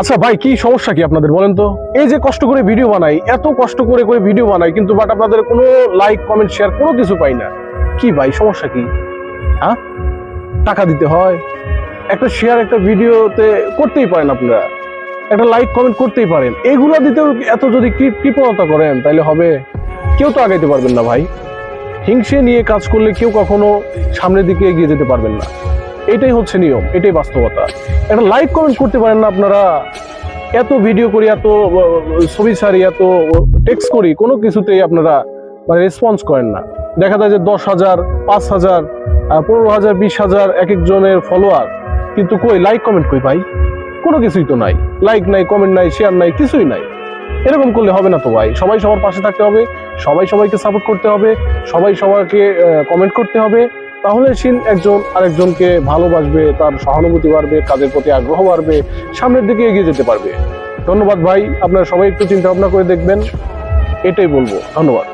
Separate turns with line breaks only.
আচ্ছা ভাই, কি সমস্যা কি আপনাদের বলেন তো? এই যে কষ্ট করে ভিডিও বানাই, এত কষ্ট করে করে ভিডিও বানাই, কিন্তু বাট আপনাদের কোনো লাইক কমেন্ট শেয়ার কোনো কিছু পাই না। কি ভাই সমস্যা কি? হ্যাঁ, টাকা দিতে হয়, একটা শেয়ার একটা ভিডিওতে করতেই পারেন আপনারা, একটা লাইক কমেন্ট করতেই পারেন, এগুলো দিতেও এত যদি কৃপণতা করেন তাহলে হবে? কেউ তো আগাইতে পারবেন না ভাই। হিংসে নিয়ে কাজ করলে কেউ কখনো সামনের দিকে এগিয়ে যেতে পারবেন না। এটাই হচ্ছে নিয়ম, এটাই বাস্তবতা। একটা লাইক কমেন্ট করতে পারেন না আপনারা? এত ভিডিও করি, এত ছবি ছাড়ি, এত টেক্সট করি, কোনো কিছুতেই আপনারা মানে রেসপন্স করেন না। দেখা যায় যে 10,000, 5,000, 15,000, 20,000 এক একজনের ফলোয়ার, কিন্তু কই লাইক কমেন্ট কই ভাই? কোনো কিছুই তো নাই, লাইক নাই, কমেন্ট নাই, শেয়ার নাই, কিছুই নাই। এরকম করলে হবে না তো ভাই। সবাই সবার পাশে থাকতে হবে, সবাই সবাইকে সাপোর্ট করতে হবে, সবাই সবাইকে কমেন্ট করতে হবে। তাহলে একজন আরেকজনকে ভালোবাসবে, তার সহানুভূতি বাড়বে, কাজের প্রতি আগ্রহ বাড়বে, সামনের দিকে এগিয়ে যেতে পারবে। ধন্যবাদ ভাই, আপনারা সবাই একটু চিন্তা ভাবনা করে দেখবেন, এটাই বলবো। ধন্যবাদ।